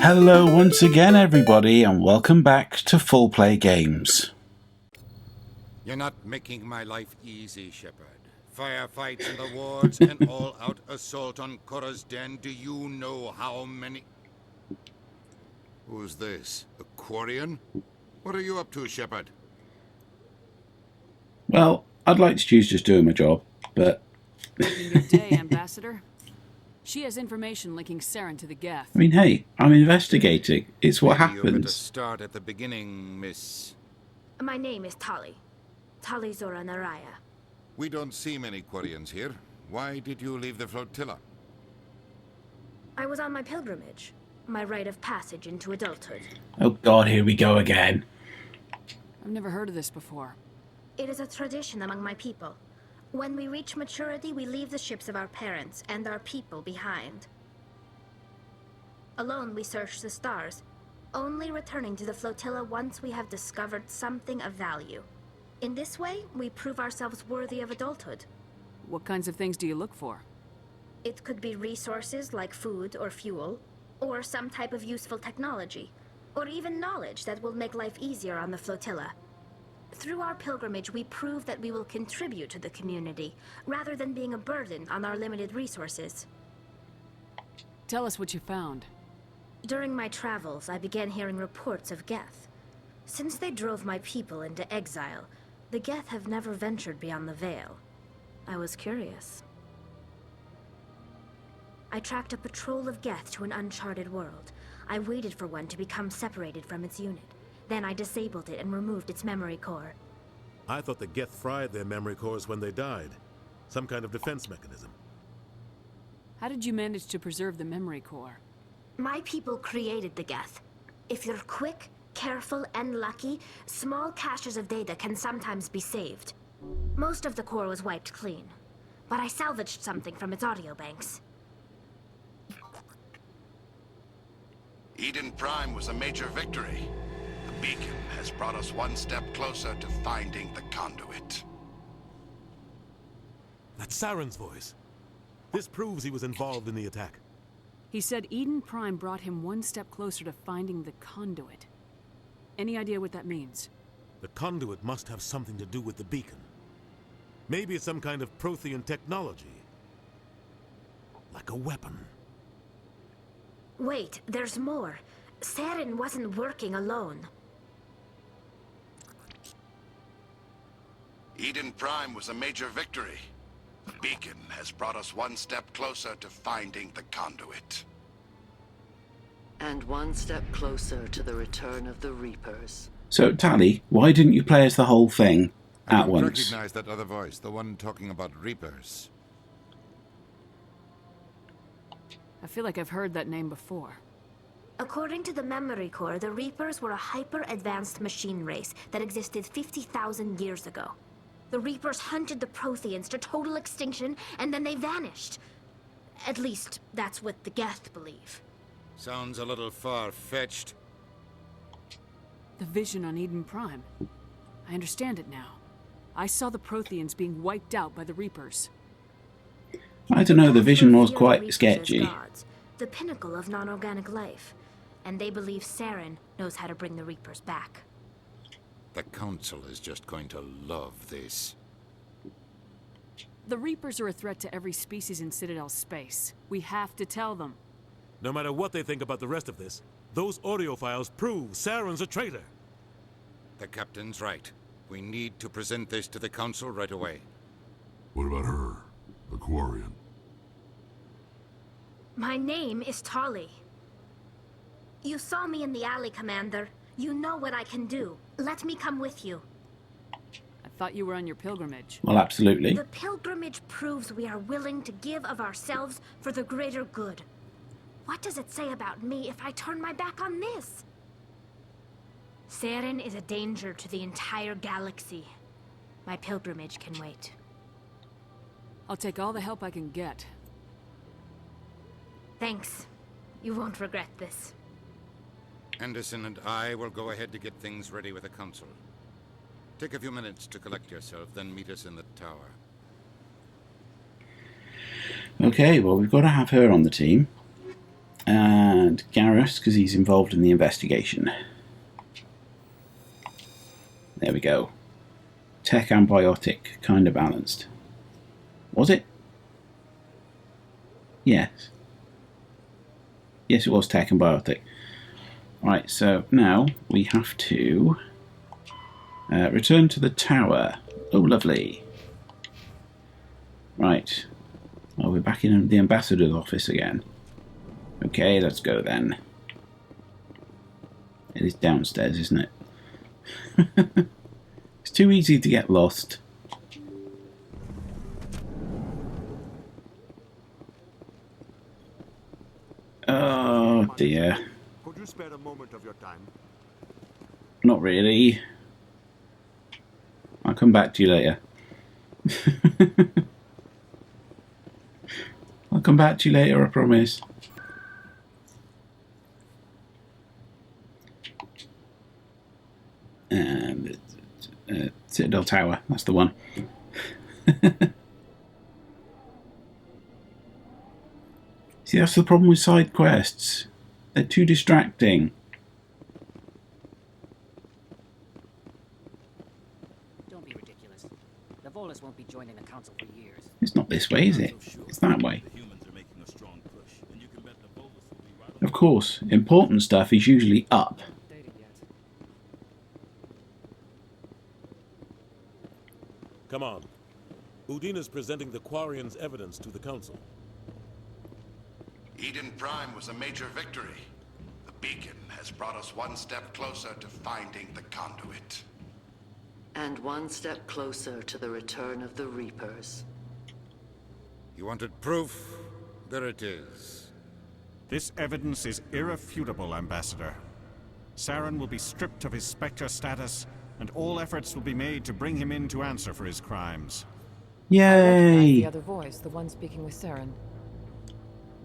Hello once again everybody and welcome back to Full Play Games. You're not making my life easy, Shepard. Firefights in the wards, an all-out assault on Korra's den. Do you know how many... Who's this? A Quarian? What are you up to, Shepard? Well, I'd like to choose just doing my job, but... Making your day, Ambassador. She has information linking Saren to the Geth. I mean, hey, I'm investigating. It's what Maybe you better happens. start at the beginning, Miss... My name is Tali. Tali Zora Naraya. We don't see many Quarians here. Why did you leave the flotilla? I was on my pilgrimage. My rite of passage into adulthood. Oh god, here we go again. I've never heard of this before. It is a tradition among my people. When we reach maturity, we leave the ships of our parents and our people behind. Alone, we search the stars, only returning to the flotilla once we have discovered something of value. In this way, we prove ourselves worthy of adulthood. What kinds of things do you look for? It could be resources like food or fuel, or some type of useful technology, or even knowledge that will make life easier on the flotilla. Through our pilgrimage, we prove that we will contribute to the community, rather than being a burden on our limited resources. Tell us what you found. During my travels, I began hearing reports of Geth. Since they drove my people into exile, the Geth have never ventured beyond the Veil. I was curious. I tracked a patrol of Geth to an uncharted world. I waited for one to become separated from its unit. Then I disabled it and removed its memory core. I thought the Geth fried their memory cores when they died. Some kind of defense mechanism. How did you manage to preserve the memory core? My people created the Geth. If you're quick, careful, and lucky, small caches of data can sometimes be saved. Most of the core was wiped clean, but I salvaged something from its audio banks. Eden Prime was a major victory. The beacon has brought us one step closer to finding the conduit. That's Saren's voice. This proves he was involved in the attack. He said Eden Prime brought him one step closer to finding the conduit. Any idea what that means? The conduit must have something to do with the beacon. Maybe it's some kind of Prothean technology. Like a weapon. Wait, there's more. Saren wasn't working alone. Eden Prime was a major victory. The beacon has brought us one step closer to finding the conduit. And one step closer to the return of the Reapers. So, Tali, why didn't you play as the whole thing at once? I recognize that other voice, the one talking about Reapers. I feel like I've heard that name before. According to the memory core, the Reapers were a hyper-advanced machine race that existed 50,000 years ago. The Reapers hunted the Protheans to total extinction, and then they vanished. At least, that's what the Geth believe. Sounds a little far-fetched. The vision on Eden Prime. I understand it now. I saw the Protheans being wiped out by the Reapers. I don't know, the vision was Reapers quite as sketchy. gods, the pinnacle of non-organic life. And they believe Saren knows how to bring the Reapers back. The Council is just going to love this. The Reapers are a threat to every species in Citadel space. We have to tell them. No matter what they think about the rest of this, those audio files prove Saren's a traitor. The Captain's right. We need to present this to the Council right away. What about her? The Quarian? My name is Tali. You saw me in the alley, Commander. You know what I can do. Let me come with you. I thought you were on your pilgrimage. Well, absolutely. The pilgrimage proves we are willing to give of ourselves for the greater good. What does it say about me if I turn my back on this? Saren is a danger to the entire galaxy. My pilgrimage can wait. I'll take all the help I can get. Thanks. You won't regret this. Anderson and I will go ahead to get things ready with the Council. Take a few minutes to collect yourself, then meet us in the tower. Okay, well, we've got to have her on the team. And Garrus, because he's involved in the investigation. There we go. Tech and biotic, kind of balanced. Was it? Yes. Yes, it was tech and biotic. Right, so now we have to return to the tower. Oh, lovely. Right. Oh, we're back in the ambassador's office again. Okay, let's go then. It is downstairs, isn't it? It's too easy to get lost. Oh dear. Could you spare a moment of your time? Not really. I'll come back to you later. I'll come back to you later, I promise. And Citadel Tower, that's the one. See, that's the problem with side quests. They're too distracting. Don't be ridiculous. The Volus won't be joining the council for years. It's not this way, is it? It's that way. Of course, important stuff is usually up. Come on. Udina's presenting the Quarian's evidence to the Council. Eden Prime was a major victory. The beacon has brought us one step closer to finding the conduit. And one step closer to the return of the Reapers. You wanted proof? There it is. This evidence is irrefutable, Ambassador. Saren will be stripped of his Spectre status, and all efforts will be made to bring him in to answer for his crimes. Yay! The other voice, the one speaking with Saren.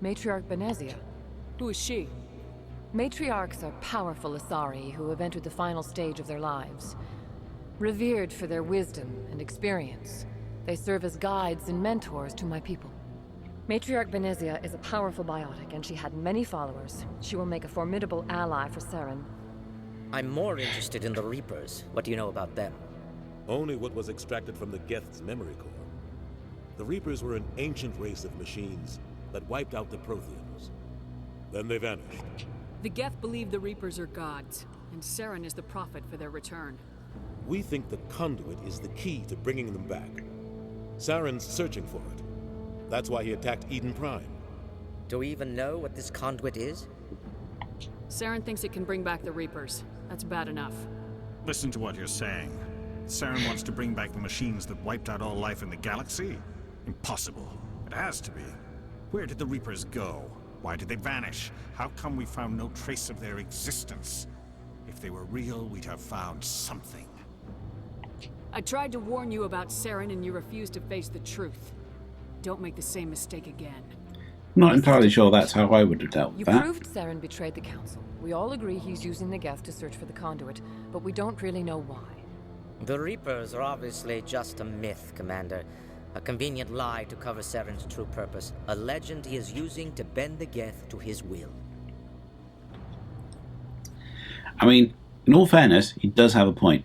Matriarch Benezia. Who is she? Matriarchs are powerful Asari who have entered the final stage of their lives. Revered for their wisdom and experience, they serve as guides and mentors to my people. Matriarch Benezia is a powerful biotic, and she had many followers. She will make a formidable ally for Saren. I'm more interested in the Reapers. What do you know about them? Only what was extracted from the Geth's memory core. The Reapers were an ancient race of machines that wiped out the Protheans. Then they vanished. The Geth believe the Reapers are gods, and Saren is the prophet for their return. We think the conduit is the key to bringing them back. Saren's searching for it. That's why he attacked Eden Prime. Do we even know what this conduit is? Saren thinks it can bring back the Reapers. That's bad enough. Listen to what you're saying. Saren wants to bring back the machines that wiped out all life in the galaxy? Impossible. It has to be. Where did the Reapers go? Why did they vanish? How come we found no trace of their existence? If they were real, we'd have found something. I tried to warn you about Saren and you refused to face the truth. Don't make the same mistake again. Not entirely sure that's how I would have dealt with You that. proved Saren betrayed the Council. We all agree he's using the Geth to search for the conduit, but we don't really know why. The Reapers are obviously just a myth, Commander. A convenient lie to cover Saren's true purpose. A legend he is using to bend the Geth to his will. I mean, in all fairness, he does have a point.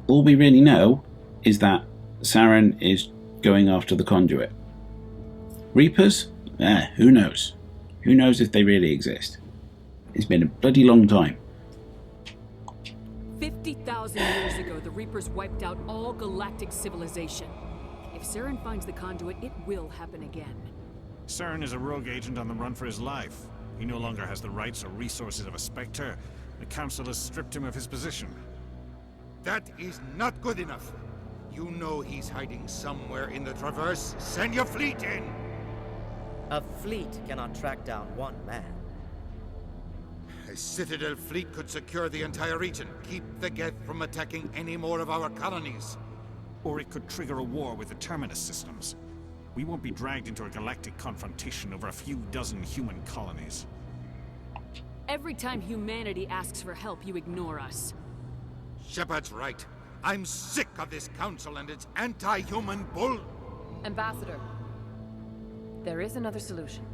All we really know is that Saren is going after the conduit. Reapers? Who knows? Who knows if they really exist? It's been a bloody long time. 50,000 years ago, the Reapers wiped out all galactic civilization. If Saren finds the conduit, it will happen again. Saren is a rogue agent on the run for his life. He no longer has the rights or resources of a Spectre. The Council has stripped him of his position. That is not good enough. You know he's hiding somewhere in the Traverse. Send your fleet in! A fleet cannot track down one man. A Citadel fleet could secure the entire region. Keep the Geth from attacking any more of our colonies. Or it could trigger a war with the Terminus systems. We won't be dragged into a galactic confrontation over a few dozen human colonies. Every time humanity asks for help, you ignore us. Shepard's right. I'm sick of this council and its anti-human bull. Ambassador, there is another solution.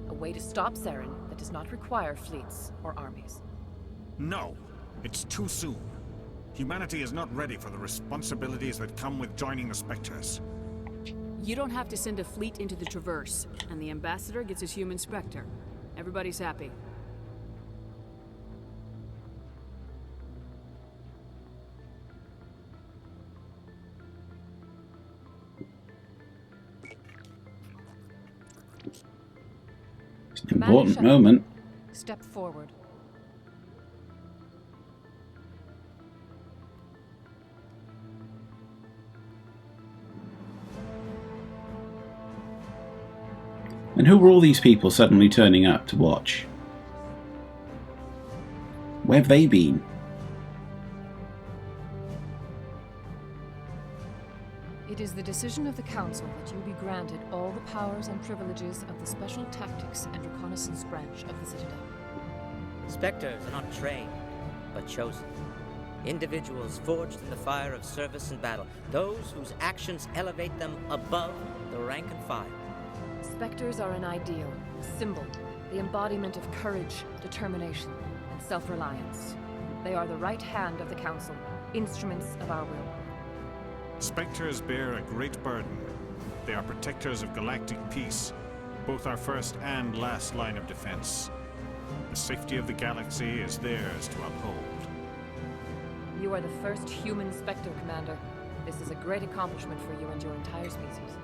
A way to stop Saren that does not require fleets or armies. No, it's too soon. Humanity is not ready for the responsibilities that come with joining the Spectres. You don't have to send a fleet into the Traverse, and the Ambassador gets his human Spectre. Everybody's happy. It's an important moment. Step forward. And who were all these people suddenly turning up to watch? Where have they been? It is the decision of the Council that you be granted all the powers and privileges of the Special Tactics and Reconnaissance branch of the Citadel. Spectres are not trained, but chosen. Individuals forged in the fire of service and battle. Those whose actions elevate them above the rank and file. Spectres are an ideal, a symbol, the embodiment of courage, determination, and self-reliance. They are the right hand of the Council, instruments of our will. Spectres bear a great burden. They are protectors of galactic peace, both our first and last line of defense. The safety of the galaxy is theirs to uphold. You are the first human Spectre, Commander. This is a great accomplishment for you and your entire species.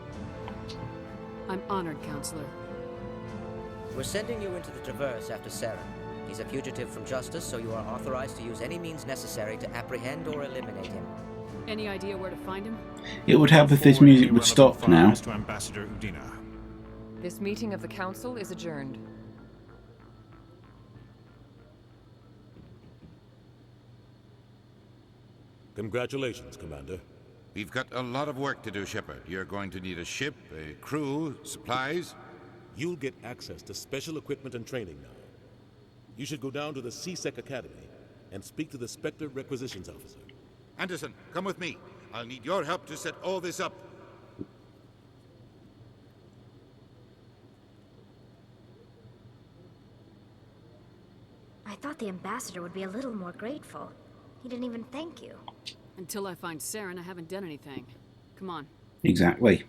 I'm honored, Counselor. We're sending you into the Traverse after Saren. He's a fugitive from justice, so you are authorized to use any means necessary to apprehend or eliminate him. Any idea where to find him? It would help if this music would stop now. To Ambassador Udina. This meeting of the Council is adjourned. Congratulations, Commander. We've got a lot of work to do, Shepard. You're going to need a ship, a crew, supplies. You'll get access to special equipment and training now. You should go down to the C-Sec Academy and speak to the Spectre Requisitions Officer. Anderson, come with me. I'll need your help to set all this up. I thought the Ambassador would be a little more grateful. He didn't even thank you. Until I find Saren, I haven't done anything. Come on. Exactly.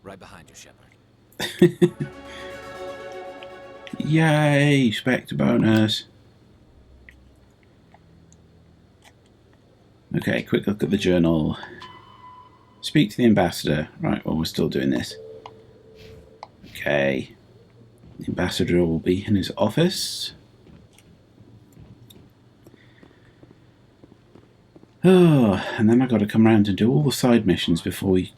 Right behind you, Shepard. Yay, Spectre bonus. Okay, quick look at the journal. Speak to the Ambassador. Right, well, we're still doing this. Okay. The Ambassador will be in his office. Oh, and then I've got to come around and do all the side missions before we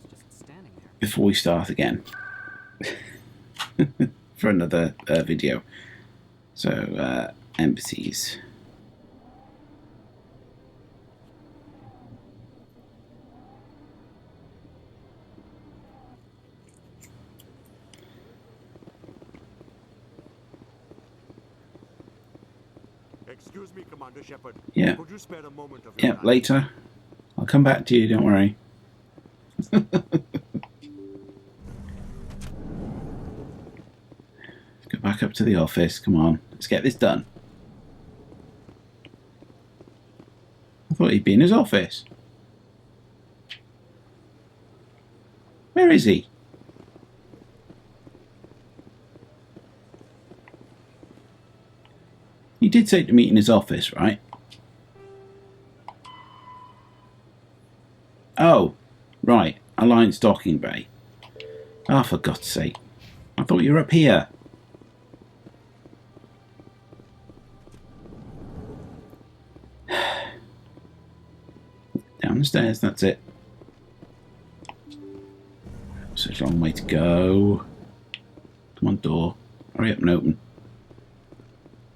start again. For another video. So, embassies. Excuse me, Commander Shepard. Yeah. Could you spare a moment of your Yeah, time? later. I'll come back to you, don't worry. Go back up to the office. Come on, let's get this done. I thought he'd be in his office. Where is he? He did say to meet in his office, right? Oh, right. Alliance docking bay. Ah, for God's sake. I thought you were up here. Down the stairs, that's it. Such a long way to go. Come on, door. Hurry up and open.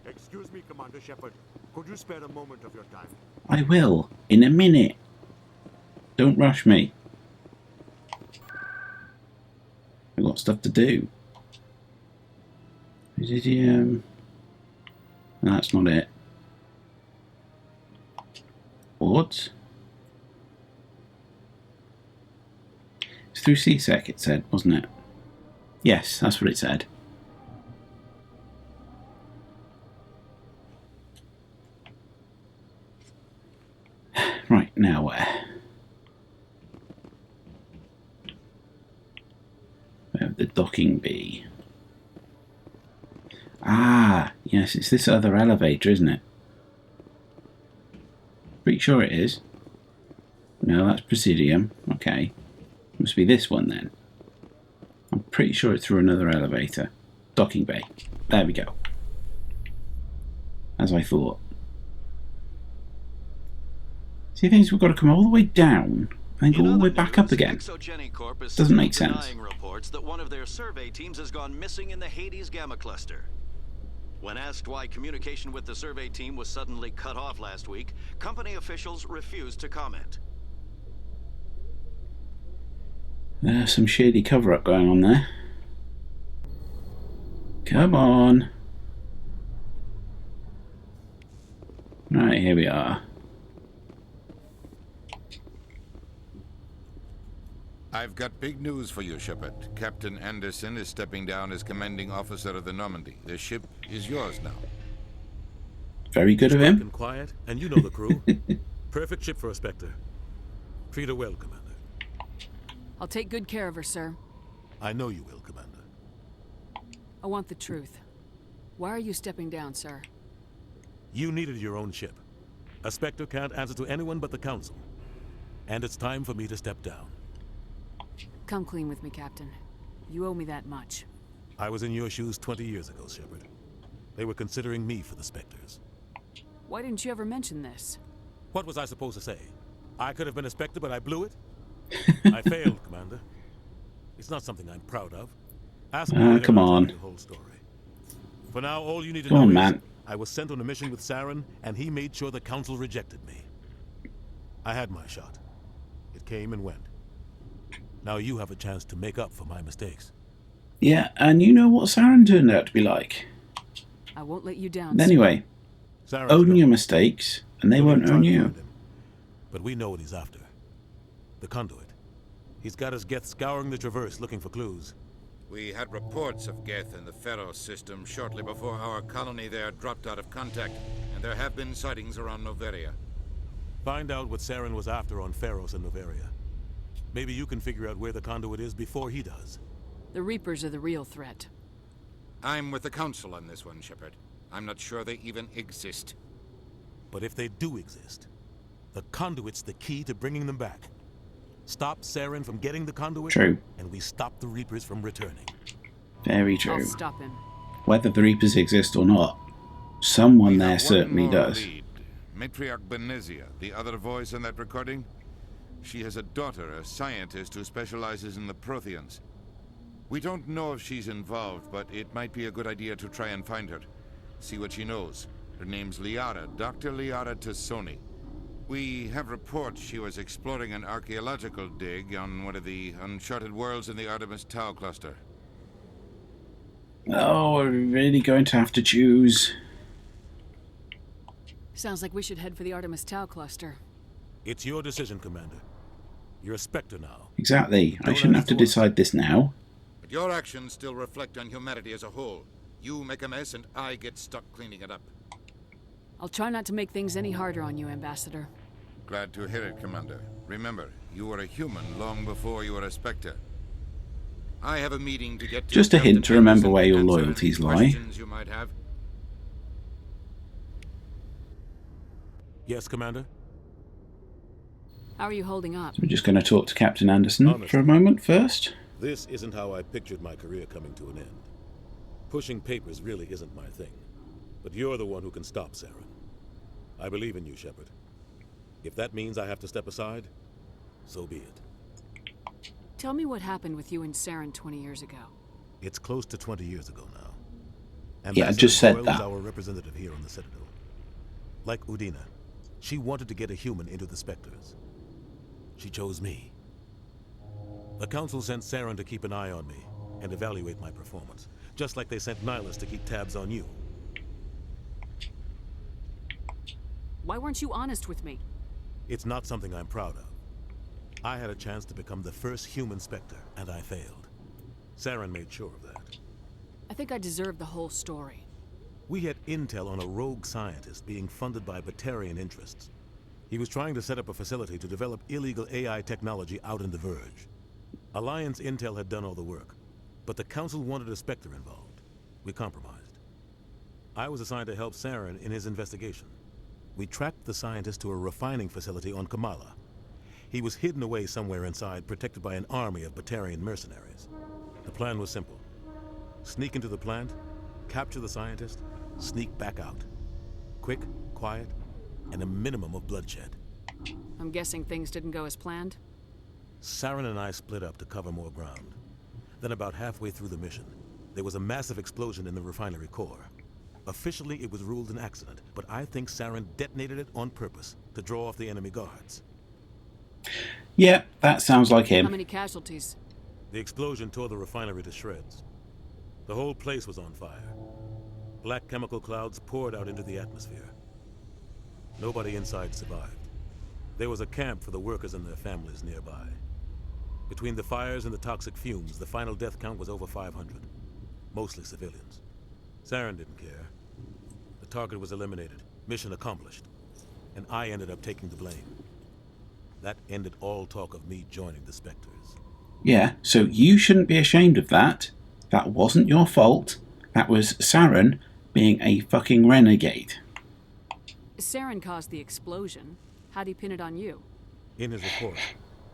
Excuse me, Commander Shepard. Could you spare a moment of your time? I will, in a minute. Don't rush me. I've got stuff to do. No, that's not it. What? It's through C-Sec, it said, wasn't it? Yes, that's what it said. Right, now where? Where would the docking be? Ah, yes, it's this other elevator, isn't it? Pretty sure it is. No, that's Presidium. Okay. Must be this one then. I'm pretty sure it's through another elevator. Docking bay. There we go. As I thought. See, things we've got to come all the way down and go all the way back up again. Doesn't make sense. Reports that one of their survey teams has gone missing in the Hades Gamma Cluster. When asked why communication with the survey team was suddenly cut off last week, company officials refused to comment. There's some shady cover-up going on there. Come on. Right, here we are. I've got big news for you, Shepard. Captain Anderson is stepping down as commanding officer of the Normandy. The ship is yours now. Very good of him. And quiet, and you know the crew. Perfect ship for a Spectre. Treat her well, Commander. I'll take good care of her, sir. I know you will, Commander. I want the truth. Why are you stepping down, sir? You needed your own ship. A Spectre can't answer to anyone but the Council. And it's time for me to step down. Come clean with me, Captain. You owe me that much. I was in your shoes 20 years ago, Shepard. They were considering me for the Spectres. Why didn't you ever mention this? What was I supposed to say? I could have been a Spectre, but I blew it? I failed, Commander. It's not something I'm proud of. Ask me come on. The whole story. For now, all you need to Come know on, is man. I was sent on a mission with Saren, and he made sure the Council rejected me. I had my shot. It came and went. Now you have a chance to make up for my mistakes. Yeah, and you know what Saren turned out to be like. I won't let you down. Anyway, own your mistakes, and they won't own you. But we know what he's after. The conduit. He's got his Geth scouring the Traverse looking for clues. We had reports of Geth in the Pharos system shortly before our colony there dropped out of contact, and there have been sightings around Noveria. Find out what Saren was after on Pharos and Noveria. Maybe you can figure out where the conduit is before he does. The Reapers are the real threat. I'm with the Council on this one, Shepard. I'm not sure they even exist. But if they do exist, the conduit's the key to bringing them back. Stop Saren from getting the conduit, True. And we stop the Reapers from returning. Very true. I'll stop him. Whether the Reapers exist or not, someone there certainly does. Lead. Matriarch Benezia, the other voice in that recording. She has a daughter, a scientist who specializes in the Protheans. We don't know if she's involved, but it might be a good idea to try and find her. See what she knows. Her name's Liara, Dr. Liara Tassoni. We have reports she was exploring an archaeological dig on one of the uncharted worlds in the Artemis Tau cluster. Oh, we're really going to have to choose. Sounds like we should head for the Artemis Tau cluster. It's your decision, Commander. You're a Spectre now. Exactly. I shouldn't have to decide this now. But your actions still reflect on humanity as a whole. You make a mess and I get stuck cleaning it up. I'll try not to make things any harder on you, Ambassador. Glad to hear it, Commander. Remember, you were a human long before you were a Spectre. I have a meeting to get to. Just a hint to remember where your loyalties lie. You might have. Yes, Commander? How are you holding up? So we're just going to talk to Captain Anderson for a moment first. This isn't how I pictured my career coming to an end. Pushing papers really isn't my thing. But you're the one who can stop Saren. I believe in you, Shepard. If that means I have to step aside, so be it. Tell me what happened with you and Saren 20 years ago. It's close to 20 years ago now. And yeah, I just said Doyle that. Was our representative here on the Citadel. Like Udina, she wanted to get a human into the Spectres. She chose me. The Council sent Saren to keep an eye on me and evaluate my performance, just like they sent Nihilus to keep tabs on you. Why weren't you honest with me? It's not something I'm proud of. I had a chance to become the first human Spectre, and I failed. Saren made sure of that. I think I deserve the whole story. We had intel on a rogue scientist being funded by Batarian interests. He was trying to set up a facility to develop illegal AI technology out in the Verge. Alliance Intel had done all the work, but the Council wanted a Spectre involved. We compromised. I was assigned to help Saren in his investigation. We tracked the scientist to a refining facility on Kamala. He was hidden away somewhere inside, protected by an army of Batarian mercenaries. The plan was simple. Sneak into the plant, capture the scientist, sneak back out. Quick, quiet, and a minimum of bloodshed. I'm guessing things didn't go as planned? Saren and I split up to cover more ground. Then about halfway through the mission, there was a massive explosion in the refinery core. Officially, it was ruled an accident, but I think Saren detonated it on purpose to draw off the enemy guards. Yeah, that sounds like him. How many casualties? The explosion tore the refinery to shreds. The whole place was on fire. Black chemical clouds poured out into the atmosphere. Nobody inside survived. There was a camp for the workers and their families nearby. Between the fires and the toxic fumes, the final death count was over 500. Mostly civilians. Saren didn't care. The target was eliminated. Mission accomplished. And I ended up taking the blame. That ended all talk of me joining the Spectres. Yeah, so you shouldn't be ashamed of that. That wasn't your fault. That was Saren being a fucking renegade. Saren caused the explosion. How'd he pin it on you? In his report,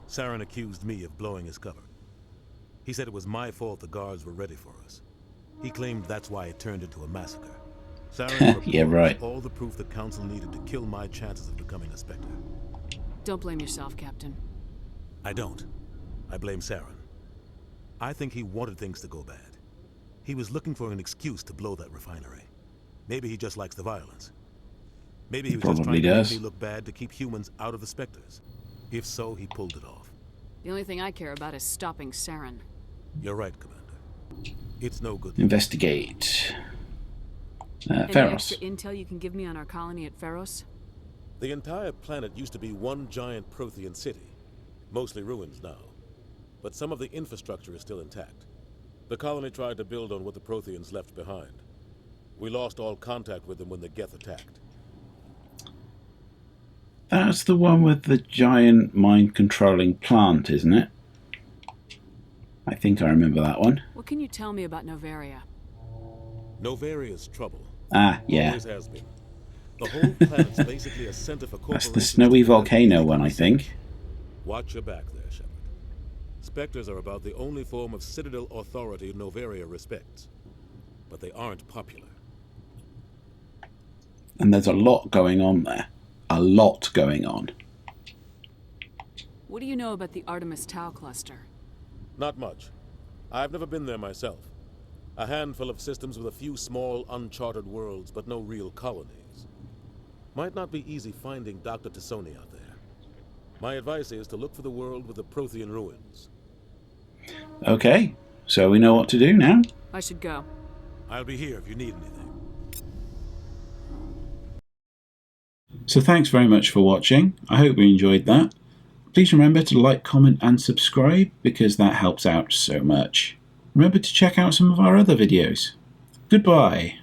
Saren accused me of blowing his cover. He said it was my fault the guards were ready for us. He claimed that's why it turned into a massacre. Saren yeah, right. all the proof the Council needed to kill my chances of becoming a Spectre. Don't blame yourself, Captain. I don't. I blame Saren. I think he wanted things to go bad. He was looking for an excuse to blow that refinery. Maybe he just likes the violence. Maybe he was just trying to make me look bad to keep humans out of the Spectres. If so, he pulled it off. The only thing I care about is stopping Saren. You're right, Commander. It's no good. Investigate. Any Pharos. extra intel you can give me on our colony at Pharos? The entire planet used to be one giant Prothean city. Mostly ruins now. But some of the infrastructure is still intact. The colony tried to build on what the Protheans left behind. We lost all contact with them when the Geth attacked. That's the one with the giant mind-controlling plant, isn't it? I think I remember that one. What can you tell me about Novaria? Novaria's trouble. Ah, yeah. Always has been. The whole planet's basically a center for corporations. That's the snowy volcano one, I think. Watch your back there, Shepard. Spectres are about the only form of Citadel authority Novaria respects. But they aren't popular. And there's a lot going on there. A lot going on. What do you know about the Artemis Tau cluster? Not much. I've never been there myself. A handful of systems with a few small, uncharted worlds, but no real colonies. Might not be easy finding Dr. Tassoni out there. My advice is to look for the world with the Prothean ruins. Okay, so we know what to do now. I should go. I'll be here if you need anything. So thanks very much for watching. I hope you enjoyed that. Please remember to like, comment and subscribe because that helps out so much. Remember to check out some of our other videos. Goodbye.